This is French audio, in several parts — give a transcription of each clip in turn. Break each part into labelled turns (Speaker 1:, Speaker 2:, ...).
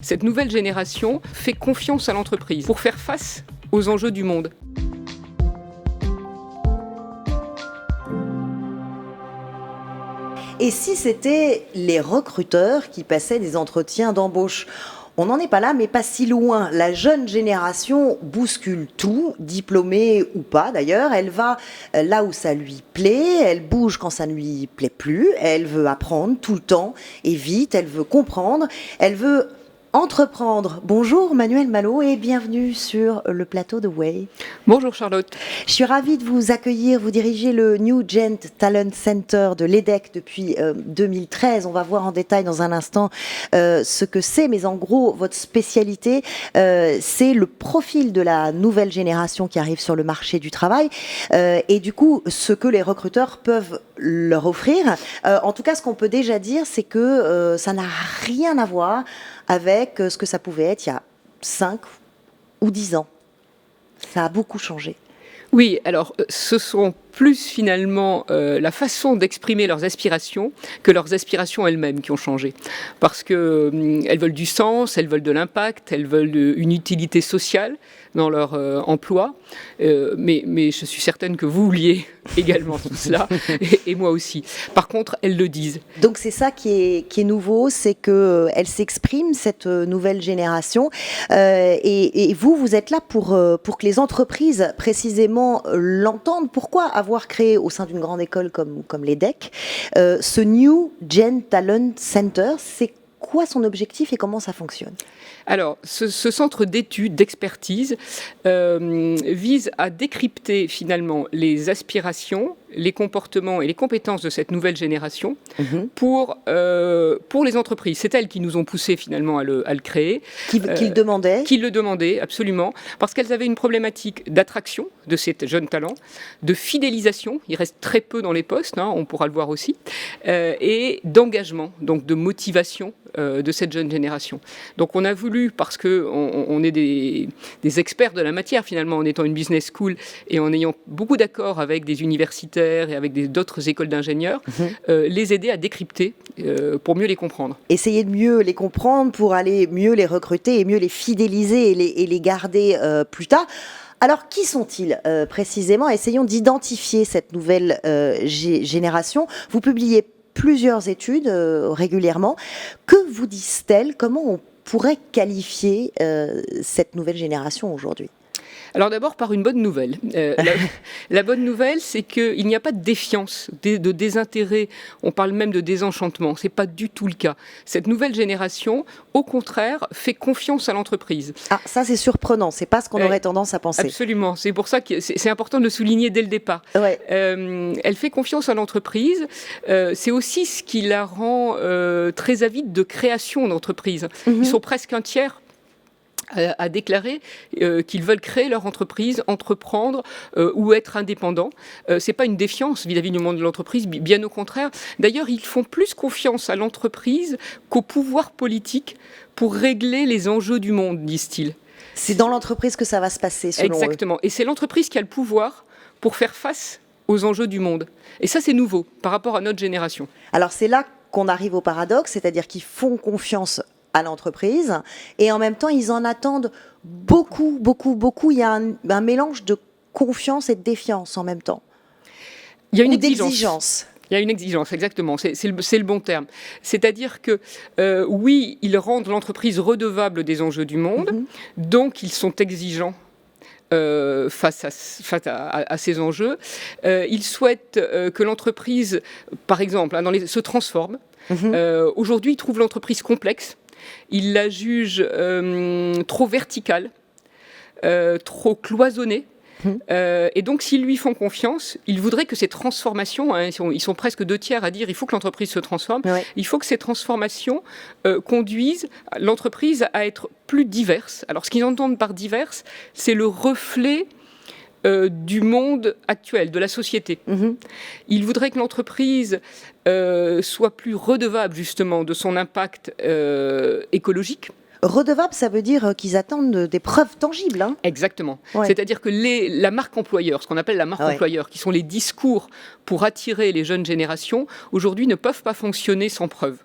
Speaker 1: Cette nouvelle génération fait confiance à l'entreprise pour faire face aux enjeux du monde.
Speaker 2: Et si c'était les recruteurs qui passaient des entretiens d'embauche ? On n'en est pas là, mais pas si loin. La jeune génération bouscule tout, diplômée ou pas d'ailleurs. Elle va là où ça lui plaît, elle bouge quand ça ne lui plaît plus, elle veut apprendre tout le temps et vite, elle veut comprendre, elle veut entreprendre. Bonjour Manuel Malo et bienvenue sur le plateau de Way.
Speaker 1: Bonjour Charlotte.
Speaker 2: Je suis ravie de vous accueillir. Vous dirigez le New Gen Talent Center de l'EDEC depuis 2013. On va voir en détail dans un instant ce que c'est, mais en gros, votre spécialité, c'est le profil de la nouvelle génération qui arrive sur le marché du travail et du coup, ce que les recruteurs peuvent leur offrir. En tout cas, ce qu'on peut déjà dire, c'est que ça n'a rien à voir avec ce que ça pouvait être il y a 5 ou 10 ans. Ça a beaucoup changé.
Speaker 1: Oui, alors ce sont plus finalement la façon d'exprimer leurs aspirations que leurs aspirations elles-mêmes qui ont changé. Parce qu'elles veulent du sens, elles veulent de l'impact, elles veulent une utilité sociale dans leur emploi. Mais je suis certaine que vous vouliez également tout cela, et moi aussi. Par contre, elles le disent.
Speaker 2: Donc c'est ça qui est nouveau, c'est qu'elle s'exprime, cette nouvelle génération. Et vous êtes là pour que les entreprises précisément l'entendent. Pourquoi avoir créé au sein d'une grande école comme l'EDEC ce New Gen Talent Center? C'est quoi son objectif et comment ça fonctionne?
Speaker 1: Alors, ce centre d'études, d'expertise, vise à décrypter finalement les aspirations, les comportements et les compétences de cette nouvelle génération pour les entreprises. C'est elles qui nous ont poussé finalement à le créer.
Speaker 2: Qui le demandaient ?
Speaker 1: Qui le demandaient, absolument. Parce qu'elles avaient une problématique d'attraction de ces jeunes talents, de fidélisation, il reste très peu dans les postes, on pourra le voir aussi, et d'engagement, donc de motivation de cette jeune génération. Donc on a voulu, parce qu'on est des experts de la matière finalement, en étant une business school et en ayant beaucoup d'accords avec des universitaires et avec d'autres écoles d'ingénieurs, les aider à décrypter pour mieux les comprendre.
Speaker 2: Essayer de mieux les comprendre pour aller mieux les recruter et mieux les fidéliser et les garder plus tard. Alors, qui sont-ils précisément? Essayons d'identifier cette nouvelle génération. Vous publiez plusieurs études régulièrement. Que vous disent-elles? Comment on pourrait qualifier cette nouvelle génération aujourd'hui?
Speaker 1: Alors d'abord par une bonne nouvelle. La bonne nouvelle, c'est qu'il n'y a pas de défiance, de désintérêt. On parle même de désenchantement. C'est pas du tout le cas. Cette nouvelle génération, au contraire, fait confiance à l'entreprise.
Speaker 2: Ah, ça c'est surprenant. C'est pas ce qu'on aurait tendance à penser.
Speaker 1: Absolument. C'est pour ça que c'est important de le souligner dès le départ.
Speaker 2: Ouais.
Speaker 1: Elle fait confiance à l'entreprise. C'est aussi ce qui la rend très avide de création d'entreprise. Ils sont presque un tiers à déclarer qu'ils veulent créer leur entreprise, entreprendre ou être indépendants. C'est pas une défiance vis-à-vis du monde de l'entreprise, bien au contraire. D'ailleurs, ils font plus confiance à l'entreprise qu'au pouvoir politique pour régler les enjeux du monde, disent-ils.
Speaker 2: C'est dans l'entreprise que ça va se passer, selon eux.
Speaker 1: Exactement. Et c'est l'entreprise qui a le pouvoir pour faire face aux enjeux du monde. Et ça, c'est nouveau par rapport à notre génération.
Speaker 2: Alors, c'est là qu'on arrive au paradoxe, c'est-à-dire qu'ils font confiance à l'entreprise et en même temps ils en attendent beaucoup. Il y a un mélange de confiance et de défiance en même temps.
Speaker 1: Il y a une
Speaker 2: exigence.
Speaker 1: Il y a une exigence, exactement, c'est le bon terme. C'est-à-dire que oui, ils rendent l'entreprise redevable des enjeux du monde, donc ils sont exigeants face à ces enjeux. Ils souhaitent que l'entreprise, par exemple, se transforme. Aujourd'hui, ils trouvent l'entreprise complexe. Ils la jugent trop verticale, trop cloisonnée. Et donc, s'ils lui font confiance, ils voudraient que ces transformations, ils sont presque 2 tiers à dire il faut que l'entreprise se transforme, il faut que ces transformations conduisent l'entreprise à être plus diverse. Alors, ce qu'ils entendent par diverse, c'est le reflet du monde actuel, de la société. Il voudrait que l'entreprise soit plus redevable justement de son impact écologique.
Speaker 2: Redevable, ça veut dire qu'ils attendent des preuves tangibles.
Speaker 1: Exactement. Ouais. C'est-à-dire que la marque employeur, ce qu'on appelle la marque employeur, qui sont les discours pour attirer les jeunes générations, aujourd'hui ne peuvent pas fonctionner sans preuves.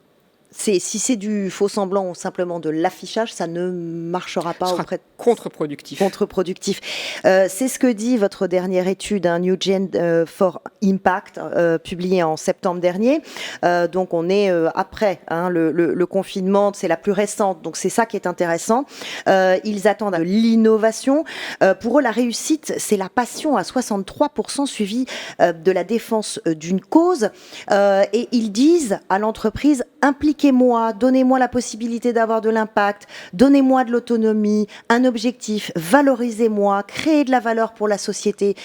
Speaker 2: Si c'est du faux semblant ou simplement de l'affichage, ça ne marchera pas auprès de...
Speaker 1: Contre-productif.
Speaker 2: Contre-productif. C'est ce que dit votre dernière étude, New Gen for Impact, publiée en septembre dernier. Donc on est après le confinement, c'est la plus récente, donc c'est ça qui est intéressant. Ils attendent l'innovation. Pour eux, la réussite, c'est la passion à 63%, suivie de la défense d'une cause. Et ils disent à l'entreprise, impliquez-moi, donnez-moi la possibilité d'avoir de l'impact, donnez-moi de l'autonomie, un objectif, valorisez-moi, créez de la valeur pour la société.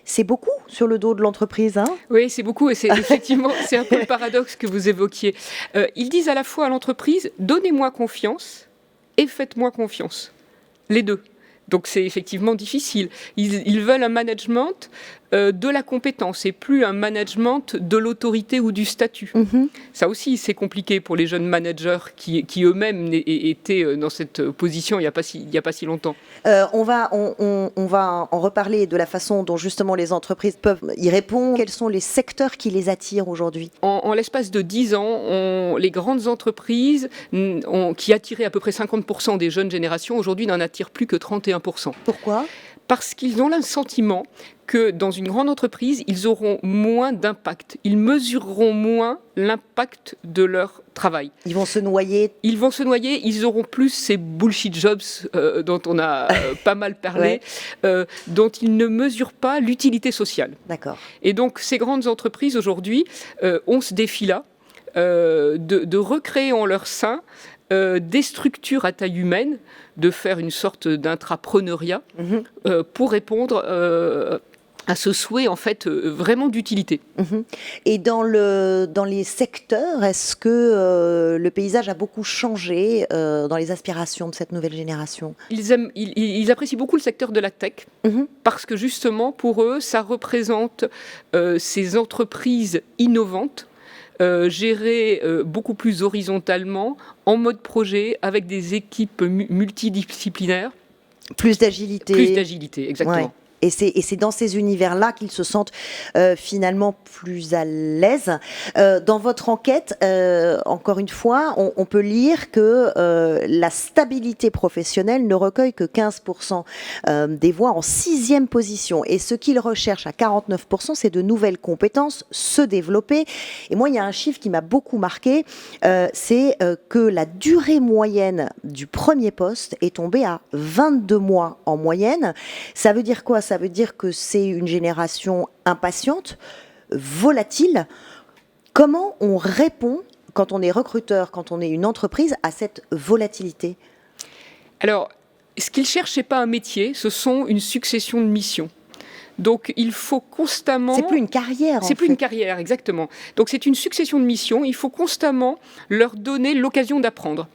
Speaker 2: C'est beaucoup sur le dos de l'entreprise, hein ?
Speaker 1: Oui, c'est beaucoup, et c'est effectivement, c'est un peu le paradoxe que vous évoquiez. Ils disent à la fois à l'entreprise, donnez-moi confiance et faites-moi confiance. Les deux. Donc c'est effectivement difficile. Ils veulent un management de la compétence et plus un management de l'autorité ou du statut. Mm-hmm. Ça aussi, c'est compliqué pour les jeunes managers qui eux-mêmes étaient dans cette position il n'y a pas si longtemps.
Speaker 2: On va en reparler de la façon dont justement les entreprises peuvent y répondre. Quels sont les secteurs qui les attirent aujourd'hui ?
Speaker 1: En l'espace de 10 ans, les grandes entreprises qui attiraient à peu près 50% des jeunes générations, aujourd'hui n'en attirent plus que 31%.
Speaker 2: Pourquoi ?
Speaker 1: Parce qu'ils ont le sentiment que dans une grande entreprise, ils auront moins d'impact. Ils mesureront moins l'impact de leur travail.
Speaker 2: Ils vont se noyer.
Speaker 1: Ils auront plus ces bullshit jobs dont on a pas mal parlé, dont ils ne mesurent pas l'utilité sociale.
Speaker 2: D'accord.
Speaker 1: Et donc, ces grandes entreprises, aujourd'hui, ont ce défi-là de recréer en leur sein des structures à taille humaine, de faire une sorte d'intrapreneuriat pour répondre à ce souhait en fait vraiment d'utilité.
Speaker 2: Et dans les secteurs, est-ce que le paysage a beaucoup changé dans les aspirations de cette nouvelle génération ?
Speaker 1: Ils apprécient beaucoup le secteur de la tech parce que justement pour eux ça représente ces entreprises innovantes gérées beaucoup plus horizontalement, en mode projet, avec des équipes multidisciplinaires.
Speaker 2: Plus d'agilité.
Speaker 1: Plus d'agilité, exactement.
Speaker 2: Ouais. Et c'est dans ces univers-là qu'ils se sentent finalement plus à l'aise. Dans votre enquête, encore une fois, on peut lire que la stabilité professionnelle ne recueille que 15% des voix en 6e position. Et ce qu'ils recherchent à 49%, c'est de nouvelles compétences, se développer. Et moi, il y a un chiffre qui m'a beaucoup marqué, c'est que la durée moyenne du premier poste est tombée à 22 mois en moyenne. Ça veut dire quoi ? Ça veut dire que c'est une génération impatiente, volatile. Comment on répond, quand on est recruteur, quand on est une entreprise, à cette volatilité ?
Speaker 1: Alors, ce qu'ils cherchent, ce n'est pas un métier, ce sont une succession de missions. Donc, il faut constamment...
Speaker 2: C'est plus une carrière,
Speaker 1: C'est plus une carrière, exactement. Donc, c'est une succession de missions. Il faut constamment leur donner l'occasion d'apprendre.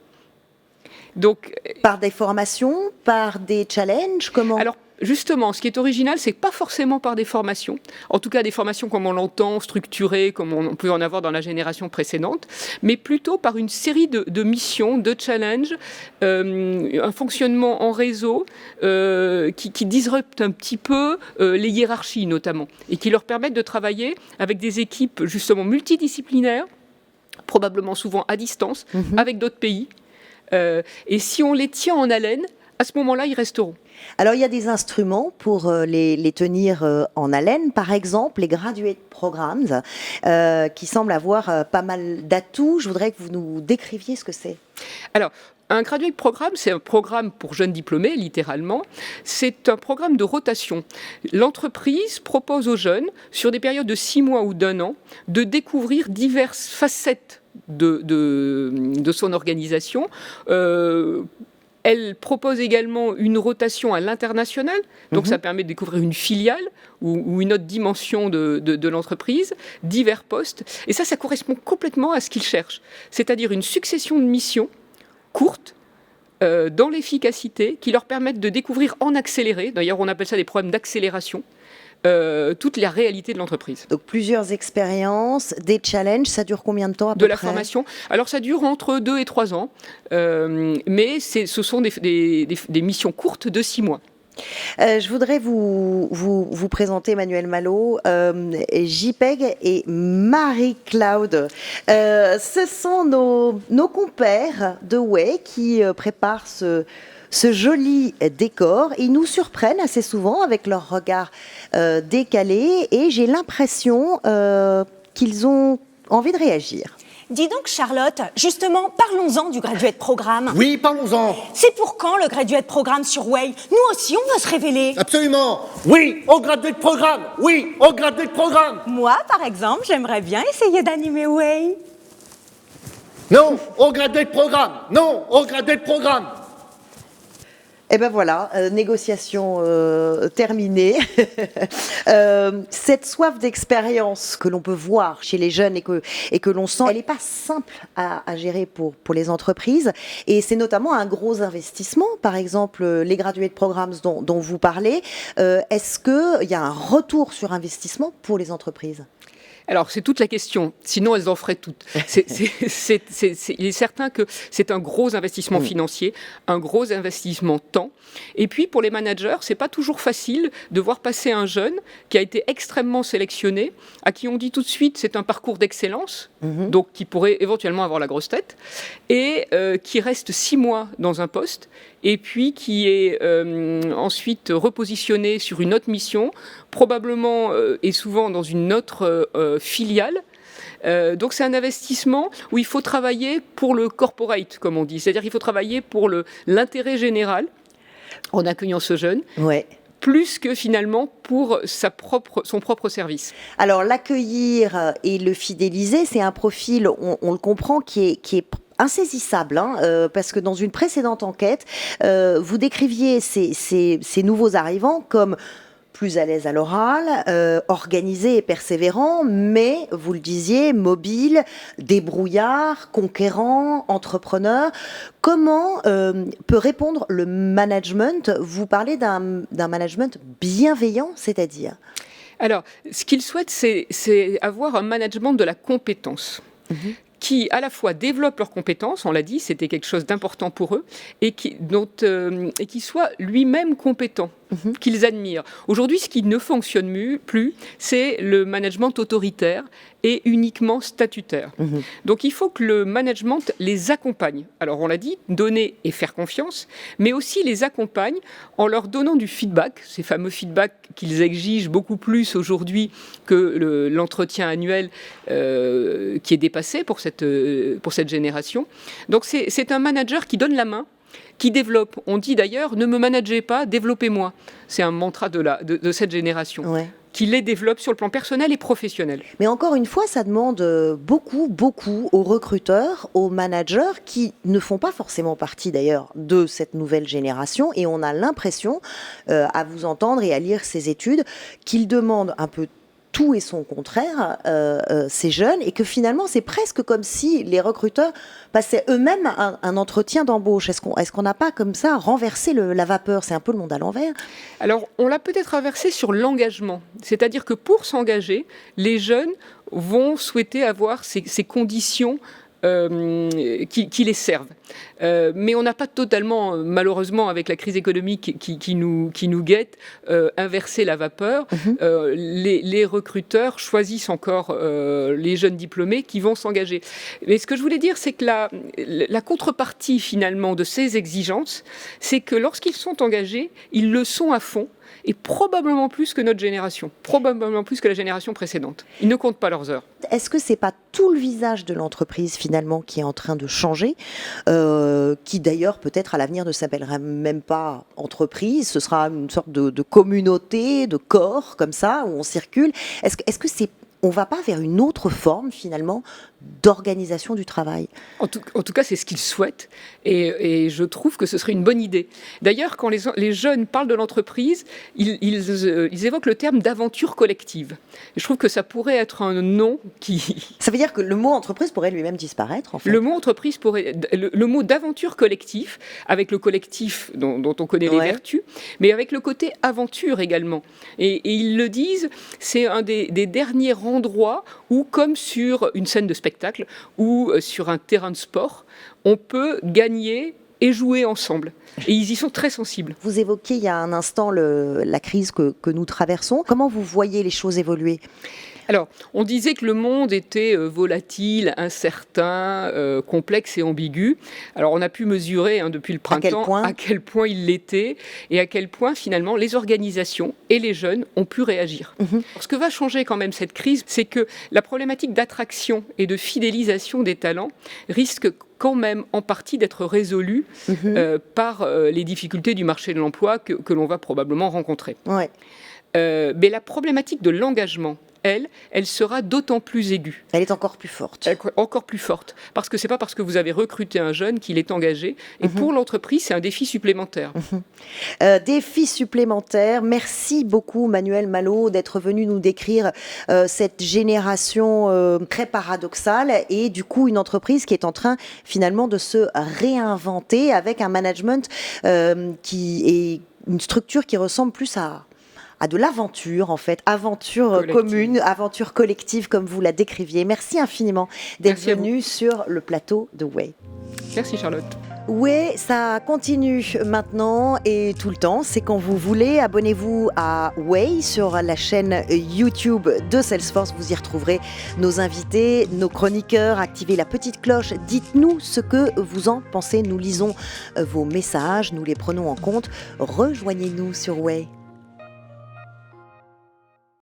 Speaker 1: Donc,
Speaker 2: par des formations, par des challenges, comment ?
Speaker 1: Alors, justement, ce qui est original, c'est pas forcément par des formations, en tout cas des formations comme on l'entend, structurées, comme on peut en avoir dans la génération précédente, mais plutôt par une série de missions, de challenges, un fonctionnement en réseau qui disrupte un petit peu les hiérarchies notamment, et qui leur permettent de travailler avec des équipes justement multidisciplinaires, probablement souvent à distance, avec d'autres pays. Et si on les tient en haleine, à ce moment-là, ils resteront.
Speaker 2: Alors, il y a des instruments pour les tenir en haleine. Par exemple, les graduate programs, qui semblent avoir pas mal d'atouts. Je voudrais que vous nous décriviez ce que c'est.
Speaker 1: Alors, un graduate programme, c'est un programme pour jeunes diplômés, littéralement. C'est un programme de rotation. L'entreprise propose aux jeunes, sur des périodes de 6 mois ou d'1 an, de découvrir diverses facettes de son organisation. Elle propose également une rotation à l'international, donc ça permet de découvrir une filiale ou une autre dimension de l'entreprise, divers postes. Et ça correspond complètement à ce qu'ils cherchent, c'est-à-dire une succession de missions courtes, dans l'efficacité, qui leur permettent de découvrir en accéléré, d'ailleurs on appelle ça des programmes d'accélération, toute la réalité de l'entreprise.
Speaker 2: Donc plusieurs expériences, des challenges, ça dure combien de temps à peu près ?
Speaker 1: De la formation. Alors ça dure entre 2 et 3 ans, mais ce sont des missions courtes de 6 mois.
Speaker 2: Je voudrais vous présenter Emmanuel Malo, JPEG et Marie-Claude. Ce sont nos compères de Way qui préparent ce joli décor. Ils nous surprennent assez souvent avec leur regard décalé et j'ai l'impression qu'ils ont envie de réagir.
Speaker 3: Dis donc Charlotte, justement, parlons-en du Graduate Programme.
Speaker 4: Oui, parlons-en.
Speaker 3: C'est pour quand le Graduate Programme sur Way? Nous aussi, on veut se révéler.
Speaker 4: Absolument. Oui, au Graduate Programme. Oui, au Graduate Programme.
Speaker 3: Moi, par exemple, j'aimerais bien essayer d'animer Way.
Speaker 4: Non, au Graduate Programme. Non, au Graduate Programme.
Speaker 2: Et ben voilà, négociation terminée. Cette soif d'expérience que l'on peut voir chez les jeunes et que l'on sent, elle n'est pas simple à gérer pour les entreprises. Et c'est notamment un gros investissement. Par exemple, les Graduate Programs dont vous parlez. Est-ce qu'il y a un retour sur investissement pour les entreprises ?
Speaker 1: Alors, c'est toute la question. Sinon, elles en feraient toutes. Il est certain que c'est un gros investissement financier, un gros investissement temps. Et puis, pour les managers, c'est pas toujours facile de voir passer un jeune qui a été extrêmement sélectionné, à qui on dit tout de suite c'est un parcours d'excellence, donc qui pourrait éventuellement avoir la grosse tête, et qui reste 6 mois dans un poste, et puis qui est ensuite repositionné sur une autre mission, probablement et souvent dans une autre filiale. Donc c'est un investissement où il faut travailler pour le corporate, comme on dit, c'est-à-dire qu'il faut travailler pour l'intérêt général en accueillant ce jeune.
Speaker 2: Ouais.
Speaker 1: Plus que finalement pour son propre service.
Speaker 2: Alors l'accueillir et le fidéliser, c'est un profil, on le comprend, qui est insaisissable, parce que dans une précédente enquête, vous décriviez ces nouveaux arrivants comme plus à l'aise à l'oral, organisé et persévérant, mais, vous le disiez, mobile, débrouillard, conquérant, entrepreneur. Comment peut répondre le management ? Vous parlez d'un management bienveillant, c'est-à-dire ?
Speaker 1: Alors, ce qu'ils souhaitent, c'est avoir un management de la compétence. Qui à la fois développent leurs compétences, on l'a dit, c'était quelque chose d'important pour eux, et qui soit lui-même compétent, qu'ils admirent. Aujourd'hui, ce qui ne fonctionne plus, c'est le management autoritaire et uniquement statutaire. Donc il faut que le management les accompagne. Alors on l'a dit, donner et faire confiance, mais aussi les accompagne en leur donnant du feedback, ces fameux feedbacks qu'ils exigent beaucoup plus aujourd'hui que l'entretien annuel qui est dépassé pour cette génération. Donc c'est un manager qui donne la main, qui développe. On dit d'ailleurs, ne me managez pas, développez-moi. C'est un mantra de cette génération. Ouais. Qui les développe sur le plan personnel et professionnel.
Speaker 2: Mais encore une fois, ça demande beaucoup aux recruteurs, aux managers qui ne font pas forcément partie d'ailleurs de cette nouvelle génération. Et on a l'impression, à vous entendre et à lire ces études, qu'ils demandent un peu tout et son contraire, ces jeunes, et que finalement c'est presque comme si les recruteurs passaient eux-mêmes un entretien d'embauche. Est-ce qu'on n'a pas comme ça renversé la vapeur ? C'est un peu le monde à l'envers.
Speaker 1: Alors on l'a peut-être inversé sur l'engagement, c'est-à-dire que pour s'engager, les jeunes vont souhaiter avoir ces conditions qui les servent. Mais on n'a pas totalement, malheureusement, avec la crise économique qui nous guette, inversé la vapeur. Les recruteurs choisissent encore les jeunes diplômés qui vont s'engager. Mais ce que je voulais dire, c'est que la contrepartie, finalement, de ces exigences, c'est que lorsqu'ils sont engagés, ils le sont à fond, et probablement plus que notre génération, probablement plus que la génération précédente. Ils ne comptent pas leurs heures.
Speaker 2: Est-ce que c'est pas tout le visage de l'entreprise finalement qui est en train de changer, qui d'ailleurs peut-être à l'avenir ne s'appellera même pas entreprise, ce sera une sorte de communauté, de corps comme ça où on circule. Est-ce que on va pas vers une autre forme finalement d'organisation du travail?
Speaker 1: En tout cas, c'est ce qu'ils souhaitent et je trouve que ce serait une bonne idée. D'ailleurs, quand les jeunes parlent de l'entreprise, ils évoquent le terme d'aventure collective. Et je trouve que ça pourrait être un nom qui...
Speaker 2: Ça veut dire que le mot entreprise pourrait lui-même disparaître, en fait.
Speaker 1: Le mot entreprise pourrait... Le mot d'aventure collective, avec le collectif dont on connaît les vertus, mais avec le côté aventure également. Et ils le disent, c'est un des derniers endroits où, comme sur une scène de spectacle ou sur un terrain de sport, on peut gagner et jouer ensemble. Et ils y sont très sensibles.
Speaker 2: Vous évoquiez il y a un instant la crise que nous traversons. Comment vous voyez les choses évoluer ?
Speaker 1: Alors, on disait que le monde était volatile, incertain, complexe et ambigu. Alors, on a pu mesurer depuis le printemps à quel point il l'était et à quel point, finalement, les organisations et les jeunes ont pu réagir. Ce que va changer quand même cette crise, c'est que la problématique d'attraction et de fidélisation des talents risque quand même en partie d'être résolue par les difficultés du marché de l'emploi que l'on va probablement rencontrer.
Speaker 2: Ouais.
Speaker 1: Mais la problématique de l'engagement, elle sera d'autant plus aiguë.
Speaker 2: Elle est encore plus forte.
Speaker 1: Encore plus forte. Parce que ce n'est pas parce que vous avez recruté un jeune qu'il est engagé. Et pour l'entreprise, c'est un défi supplémentaire.
Speaker 2: Défi supplémentaire. Merci beaucoup, Manuel Malo, d'être venu nous décrire cette génération très paradoxale et du coup une entreprise qui est en train finalement de se réinventer avec un management qui est une structure qui ressemble plus à de l'aventure, en fait, aventure commune, aventure collective, comme vous la décriviez. Merci infiniment d'être venu sur le plateau de Way.
Speaker 1: Merci Charlotte.
Speaker 2: Way, ça continue maintenant et tout le temps, c'est quand vous voulez. Abonnez-vous à Way sur la chaîne YouTube de Salesforce. Vous y retrouverez nos invités, nos chroniqueurs. Activez la petite cloche. Dites-nous ce que vous en pensez. Nous lisons vos messages, nous les prenons en compte. Rejoignez-nous sur Way.